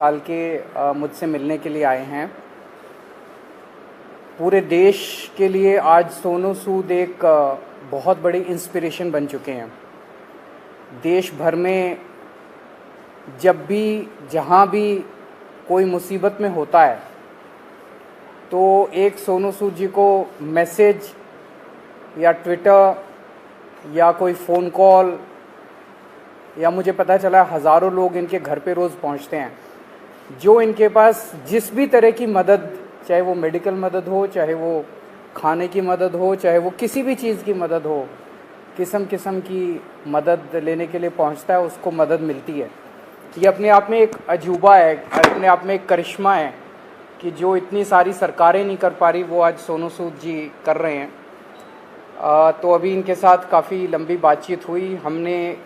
साल के मुझसे मिलने के लिए आए हैं। पूरे देश के लिए आज सोनू सूद एक बहुत बड़ी इंस्पिरेशन बन चुके हैं। देश भर में जब भी जहाँ भी कोई मुसीबत में होता है तो एक सोनू सूद जी को मैसेज या ट्विटर या कोई फ़ोन कॉल या मुझे पता चला हज़ारों लोग इनके घर पे रोज़ पहुंचते हैं, जो इनके पास जिस भी तरह की मदद, चाहे वो मेडिकल मदद हो, चाहे वो खाने की मदद हो, चाहे वो किसी भी चीज़ की मदद हो, किस्म किस्म की मदद लेने के लिए पहुंचता है, उसको मदद मिलती है। ये अपने आप में एक अजूबा है, अपने आप में एक करिश्मा है कि जो इतनी सारी सरकारें नहीं कर पा रही वो आज सोनू सूद जी कर रहे हैं। तो अभी इनके साथ काफ़ी लंबी बातचीत हुई, हमने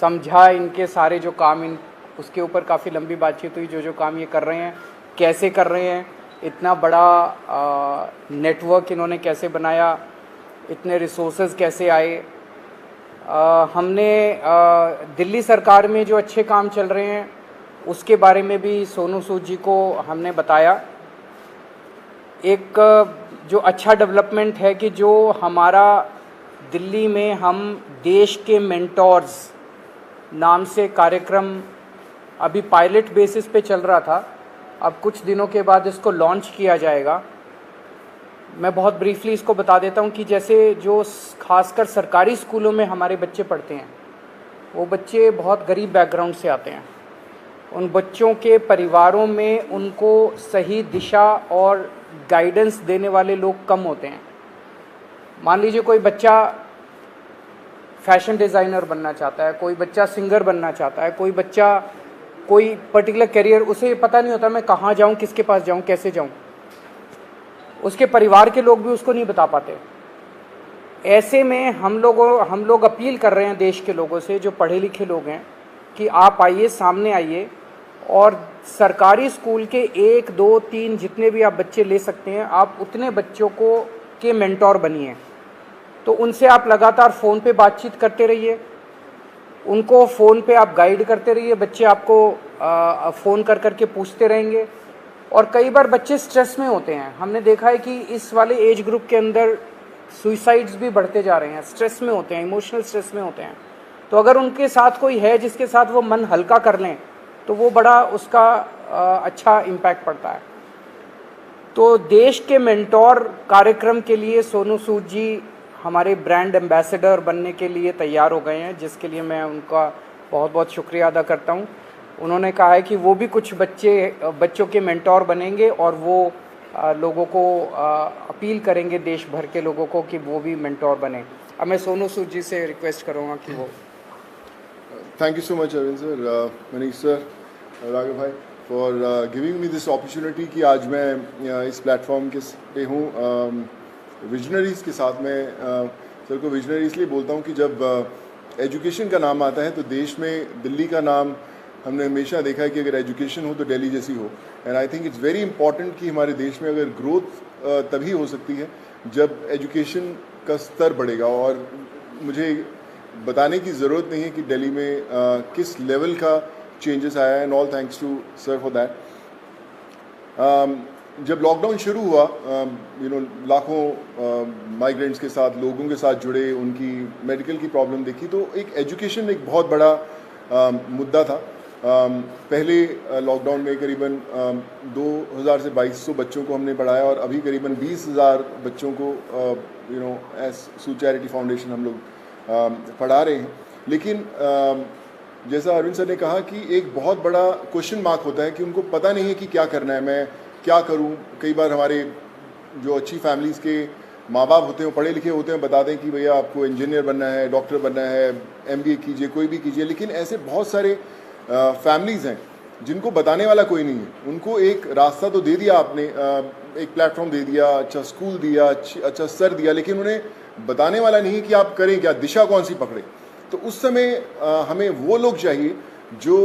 समझा इनके सारे जो काम उसके ऊपर काफ़ी लंबी बातचीत हुई, जो काम ये कर रहे हैं कैसे कर रहे हैं, इतना बड़ा नेटवर्क इन्होंने कैसे बनाया, इतने रिसोर्सेज कैसे आए। हमने दिल्ली सरकार में जो अच्छे काम चल रहे हैं उसके बारे में भी सोनू सूद जी को हमने बताया। एक जो अच्छा डेवलपमेंट है कि जो हमारा दिल्ली में हम देश के मेंटोर्स नाम से कार्यक्रम अभी पायलट बेसिस पे चल रहा था, अब कुछ दिनों के बाद इसको लॉन्च किया जाएगा। मैं बहुत ब्रीफली इसको बता देता हूँ कि जैसे जो खासकर सरकारी स्कूलों में हमारे बच्चे पढ़ते हैं, वो बच्चे बहुत गरीब बैकग्राउंड से आते हैं। उन बच्चों के परिवारों में उनको सही दिशा और गाइडेंस देने वाले लोग कम होते हैं। मान लीजिए कोई बच्चा फैशन डिज़ाइनर बनना चाहता है, कोई बच्चा सिंगर बनना चाहता है, कोई बच्चा कोई पर्टिकुलर करियर, उसे पता नहीं होता मैं कहाँ जाऊँ, किसके पास जाऊँ, कैसे जाऊँ। उसके परिवार के लोग भी उसको नहीं बता पाते। ऐसे में हम लोग अपील कर रहे हैं देश के लोगों से, जो पढ़े लिखे लोग हैं, कि आप आइए, सामने आइए और सरकारी स्कूल के 1, 2, 3 जितने भी आप बच्चे ले सकते हैं, आप उतने बच्चों को के मेंटोर बनिए। तो उनसे आप लगातार फ़ोन पे बातचीत करते रहिए, उनको फ़ोन पे आप गाइड करते रहिए, बच्चे आपको फ़ोन कर कर के पूछते रहेंगे। और कई बार बच्चे स्ट्रेस में होते हैं, हमने देखा है कि इस वाले एज ग्रुप के अंदर सुइसाइड्स भी बढ़ते जा रहे हैं, स्ट्रेस में होते हैं, इमोशनल स्ट्रेस में होते हैं। तो अगर उनके साथ कोई है जिसके साथ वो मन हल्का कर लें तो वो बड़ा उसका अच्छा इम्पैक्ट पड़ता है। तो देश के मेंटोर कार्यक्रम के लिए सोनू सूद जी हमारे ब्रांड एम्बेसडर बनने के लिए तैयार हो गए हैं, जिसके लिए मैं उनका बहुत बहुत शुक्रिया अदा करता हूं। उन्होंने कहा है कि वो भी कुछ बच्चों के मेंटोर बनेंगे और वो लोगों को अपील करेंगे, देश भर के लोगों को, कि वो भी मेंटोर बने। अब मैं सोनू सूद जी से रिक्वेस्ट करूँगा कि वो। Thank you so much, Arvind sir, Manish sir, Raghav bhai, for giving me this opportunity कि आज मैं इस प्लेटफॉर्म के पे हूँ विजनरीज के साथ। मैं सर को विजनरी इसलिए बोलता हूँ कि जब एजुकेशन का नाम आता है तो देश में दिल्ली का नाम हमने हमेशा देखा है कि अगर एजुकेशन हो तो दिल्ली जैसी हो। And I think it's very important कि हमारे देश में अगर ग्रोथ तभी हो सकती है जब एजुकेशन का स्तर बढ़ेगा। और मुझे बताने की ज़रूरत नहीं है कि दिल्ली में किस लेवल का चेंजेस आया है, and all thanks to sir for that. जब लॉकडाउन शुरू हुआ, लाखों माइग्रेंट्स के साथ, लोगों के साथ जुड़े, उनकी मेडिकल की प्रॉब्लम देखी, तो एक एजुकेशन एक बहुत बड़ा मुद्दा था। पहले लॉकडाउन में करीबन 2000 से 2200 बच्चों को हमने पढ़ाया और अभी करीबन 20,000 बच्चों को एज सूद चैरिटी फाउंडेशन हम लोग पढ़ा रहे हैं। लेकिन जैसा अरविंद सर ने कहा कि एक बहुत बड़ा क्वेश्चन मार्क होता है कि उनको पता नहीं है कि क्या करना है, मैं क्या करूं। कई बार हमारे जो अच्छी फैमिलीज़ के माँ बाप होते हैं, पढ़े लिखे होते हैं, बताते हैं कि भैया आपको इंजीनियर बनना है, डॉक्टर बनना है, MBA कीजिए, कोई भी कीजिए। लेकिन ऐसे बहुत सारे फैमिलीज़ हैं जिनको बताने वाला कोई नहीं है। उनको एक रास्ता तो दे दिया आपने, एक प्लेटफॉर्म दे दिया, अच्छा स्कूल दिया, अच्छा सर दिया, लेकिन उन्हें बताने वाला नहीं है कि आप करें क्या, दिशा कौन सी पकड़े। तो उस समय हमें वो लोग चाहिए जो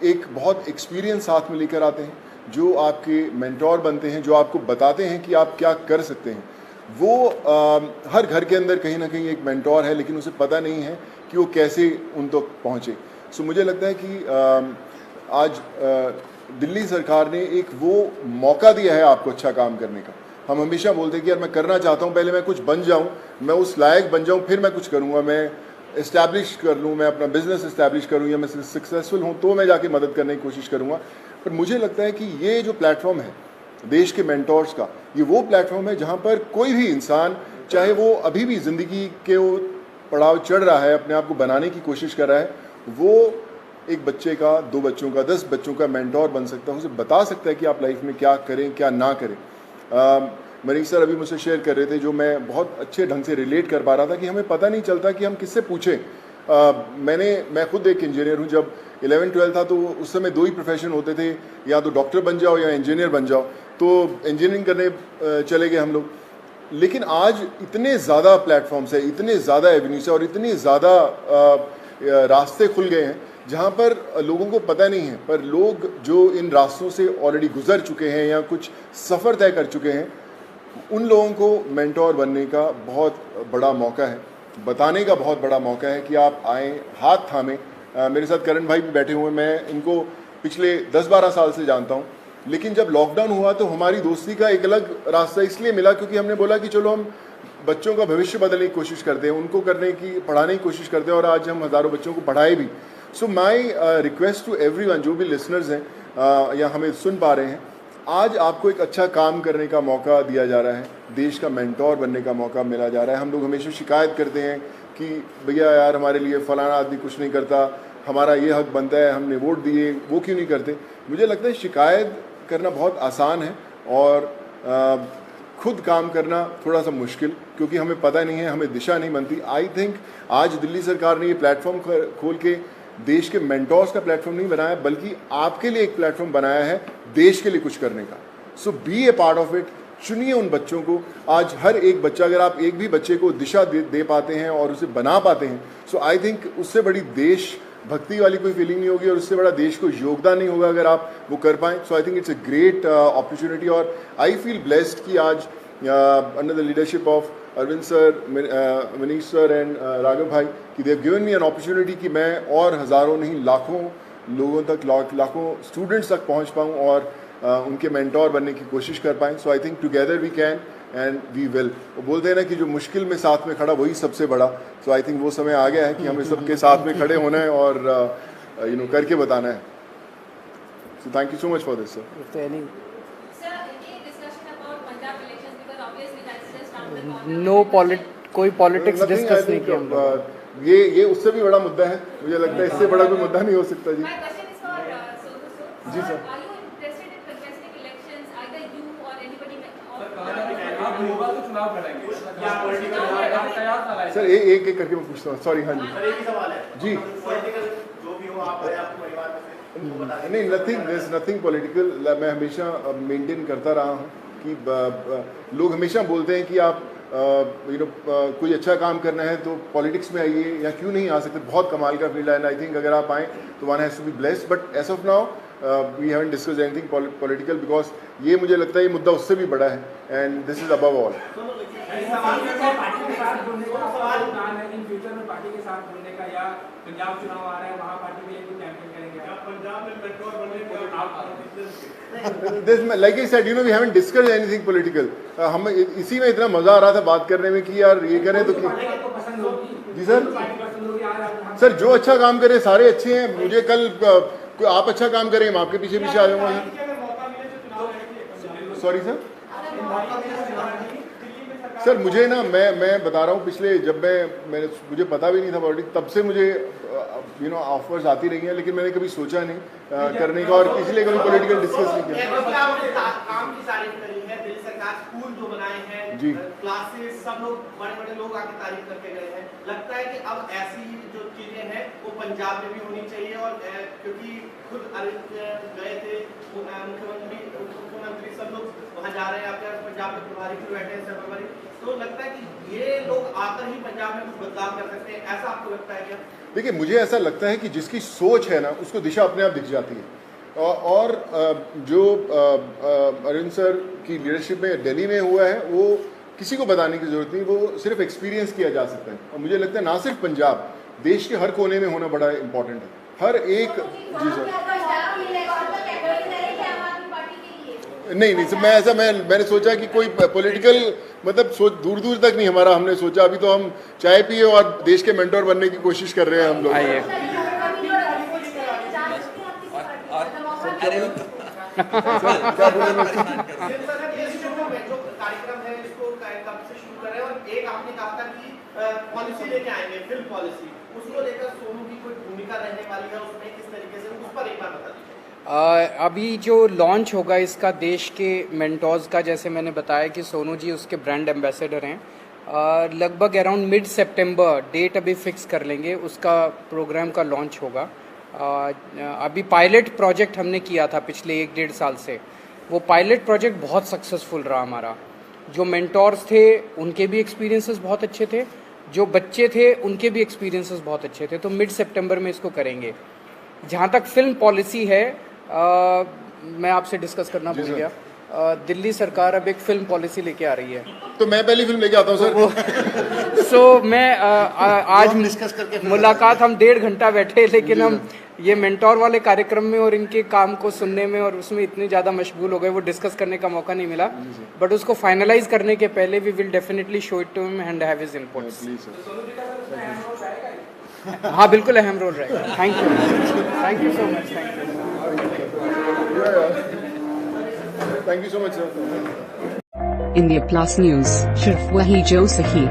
एक बहुत एक्सपीरियंस साथ में लेकर आते हैं, जो आपके मेंटोर बनते हैं, जो आपको बताते हैं कि आप क्या कर सकते हैं। वो हर घर के अंदर कहीं ना कहीं एक मेंटोर है, लेकिन उसे पता नहीं है कि वो कैसे उन तक पहुँचे। सो मुझे लगता है कि आज दिल्ली सरकार ने एक वो मौका दिया है आपको अच्छा काम करने का। हम हमेशा बोलते हैं कि यार मैं करना चाहता हूँ, पहले मैं कुछ बन जाऊँ, मैं उस लायक बन जाऊँ, फिर मैं कुछ करूँगा, मैं इस्टेब्लिश कर लूँ, मैं अपना बिजनेस इस्टेब्लिश करूँ, या मैं सक्सेसफुल हूँ तो मैं जाके मदद करने की कोशिश करूँगा। पर मुझे लगता है कि ये जो प्लेटफॉर्म है देश के मेंटोर्स का, ये वो प्लेटफॉर्म है जहाँ पर कोई भी इंसान, चाहे वो अभी भी ज़िंदगी के वो पड़ाव चढ़ रहा है, अपने आप को बनाने की कोशिश कर रहा है, वो एक बच्चे का, 2 बच्चों का, 10 बच्चों का मेंटोर बन सकता है, उसे बता सकता है कि आप लाइफ में क्या करें क्या ना करें। मनीष सर अभी मुझसे शेयर कर रहे थे, जो मैं बहुत अच्छे ढंग से रिलेट कर पा रहा था कि हमें पता नहीं चलता कि हम किससे पूछें। मैं खुद एक इंजीनियर हूँ। जब 11-12 था तो उस समय 2 ही प्रोफेशन होते थे, या तो डॉक्टर बन जाओ या इंजीनियर बन जाओ, तो इंजीनियरिंग करने चले गए हम लोग। लेकिन आज इतने ज़्यादा प्लेटफॉर्म्स है, इतने ज़्यादा एवेन्यूज है और इतने ज़्यादा रास्ते खुल गए हैं जहाँ पर लोगों को पता नहीं है, पर लोग जो इन रास्तों से ऑलरेडी गुजर चुके हैं या कुछ सफ़र तय कर चुके हैं, उन लोगों को मेंटोर बनने का बहुत बड़ा मौका है, बताने का बहुत बड़ा मौका है कि आप आएँ, हाथ थामें। मेरे साथ करण भाई भी बैठे हुए हैं, मैं इनको पिछले 10-12 साल से जानता हूँ। लेकिन जब लॉकडाउन हुआ तो हमारी दोस्ती का एक अलग रास्ता इसलिए मिला क्योंकि हमने बोला कि चलो हम बच्चों का भविष्य बदलने की कोशिश करते हैं, उनको पढ़ाने की कोशिश करते हैं, और आज हम हज़ारों बच्चों को पढ़ाए भी। सो माई रिक्वेस्ट टू एवरीवन, जो भी लिसनर्स हैं या हमें सुन पा रहे हैं, आज आपको एक अच्छा काम करने का मौका दिया जा रहा है, देश का मेंटोर बनने का मौका मिला जा रहा है। हम लोग हमेशा शिकायत करते हैं कि भैया यार हमारे लिए फलाना आदमी कुछ नहीं करता, हमारा ये हक बनता है, हमने वोट दिए, वो क्यों नहीं करते। मुझे लगता है शिकायत करना बहुत आसान है और खुद काम करना थोड़ा सा मुश्किल, क्योंकि हमें पता नहीं है, हमें दिशा नहीं बनती। आई थिंक आज दिल्ली सरकार ने ये प्लेटफॉर्म खोल के देश के मेंटोर्स का प्लेटफॉर्म नहीं बनाया, बल्कि आपके लिए एक प्लेटफॉर्म बनाया है देश के लिए कुछ करने का। So be a part of it. चुनिए उन बच्चों को। आज हर एक बच्चा, अगर आप एक भी बच्चे को दिशा दे पाते हैं और उसे बना पाते हैं, सो आई थिंक उससे बड़ी देश भक्ति वाली कोई फीलिंग नहीं होगी और उससे बड़ा देश को योगदान नहीं होगा अगर आप वो कर पाएँ। So I think it's a great opportunity और आई फील ब्लेस्ड कि आज under the leadership of Arvind sir, Manish sir and Raghav भाई, कि they have given me an opportunity कि मैं और हज़ारों नहीं लाखों लोगों तक, लाखों स्टूडेंट्स तक पहुंच पाऊं और उनके मेंटोर बनने की कोशिश कर पाएँ। So I think together we can and we will. वो बोलते हैं ना कि जो मुश्किल में साथ में खड़ा वही सबसे बड़ा। सो आई थिंक वो समय आ गया है कि हमें सबके साथ में खड़े होना है और करके बताना है। So thank you so much for this sir. कोई पॉलिटिक्स डिस्कस नहीं किया हम लोग। ये उससे भी बड़ा मुद्दा है, मुझे लगता है इससे बड़ा कोई मुद्दा नहीं हो सकता। जी जी सर। सर एक एक करके मैं पूछता हूँ, सॉरी। हाँ जी जी। नहीं, नथिंग पॉलिटिकल। मैं हमेशा मेंटेन करता रहा हूँ कि लोग हमेशा बोलते हैं कि आप कोई अच्छा काम करना है तो पॉलिटिक्स में आइए, या क्यों नहीं आ सकते। बहुत कमाल का फील्ड है एंड आई थिंक अगर आप आएँ तो one has to be blessed. But as of now we haven't discussed anything political, because ये मुझे लगता है ये मुद्दा उससे भी बड़ा है and this is above all. Like I said, we haven't discussed anything political. हम इसी में इतना मजा आ रहा था बात करने में कि यार ये करें तो जी सर जो अच्छा काम करे सारे अच्छे हैं। मुझे कल आप अच्छा काम करें, मैं आपके पीछे पीछे आ जाऊंगा। सॉरी सर मुझे ना मैं बता रहा हूँ, पिछले जब मुझे पता भी नहीं था पॉलिटिक्स, तब से मुझे ऑफर्स आती रही हैं, लेकिन मैंने कभी सोचा नहीं करने का और इसलिए कभी पॉलिटिकल डिस्कस नहीं किया। काम की तारीफ करी है, दिल्ली सरकार स्कूल जो बनाए हैं जी, क्लासेस, सब लोग बड़े लोग आके तारीफ करके गए हैं। लगता है कि अब ऐसी जो चीजें हैं वो पंजाब में भी होनी चाहिए, और क्योंकि खुद गए थे मुख्यमंत्री सब लोग वहाँ जा रहे हैं, आपके पंजाब में प्रभारी भी बैठे हैं सर्वपरि, तो लगता है कि ये लोग आकर ही पंजाब में कुछ बदलाव कर सकते हैं, ऐसा आपको लगता है क्या? देखिए मुझे ऐसा लगता है कि जिसकी सोच है ना उसको दिशा अपने आप दिख जाती है। और जो अरविंद सर की लीडरशिप में दिल्ली में हुआ है वो किसी को बताने की जरूरत नहीं, वो सिर्फ एक्सपीरियंस किया जा सकता है। और मुझे लगता है ना सिर्फ पंजाब, देश के हर कोने में होना बड़ा इम्पोर्टेंट है। हर एक जी सर नहीं सर, मैंने सोचा कि कोई पॉलिटिकल मतलब सोच दूर दूर तक नहीं हमारा, हमने सोचा अभी तो हम चाय पिए और देश के मेंटोर बनने की कोशिश कर रहे हैं हम लोग। आइए। क्या बोलेंगे? ये शुरू में जो कार्यक्रम है इसको कब से शुरू कर रहे हैं, और एक आपने कहा था कि पॉलिसी लेके आएंगे, फिल्म पॉलिसी, उसको लेकर सोनू की कोई भूमिका रहने वाली है उसमें, किस तरीके से, उस पर एक बार बता दीजिए। अभी जो लॉन्च होगा इसका देश के मेंटोर्स का, जैसे मैंने बताया कि सोनू जी उसके ब्रांड एम्बेसडर हैं, लगभग अराउंड मिड सितंबर डेट अभी फिक्स कर लेंगे, उसका प्रोग्राम का लॉन्च होगा। अभी पायलट प्रोजेक्ट हमने किया था पिछले 1-1.5 साल से, वो पायलट प्रोजेक्ट बहुत सक्सेसफुल रहा हमारा। जो मेंटोर्स थे उनके भी एक्सपीरियंसेस बहुत अच्छे थे, जो बच्चे थे उनके भी एक्सपीरियंसेस बहुत अच्छे थे, तो मिड सितंबर में इसको करेंगे। जहाँ तक फिल्म पॉलिसी है, मैं आपसे डिस्कस करना भूल गया, दिल्ली सरकार अब एक फिल्म पॉलिसी लेके आ रही है, तो मैं पहली फिल्म लेके आता हूँ सर। सो मैं आज डिस्कस करके मुलाकात हम 1.5 घंटा बैठे, लेकिन हम ये मेंटोर वाले कार्यक्रम में और इनके काम को सुनने में और उसमें इतने ज़्यादा मशगूल हो गए, वो डिस्कस करने का मौका नहीं मिला। बट उसको फाइनलाइज करने के पहले we will definitely show it to him and have his inputs. हाँ बिल्कुल अहम रोल रहेगा। Thank you so much. Thank you so much sir. India plus news, सिर्फ वही जो सही।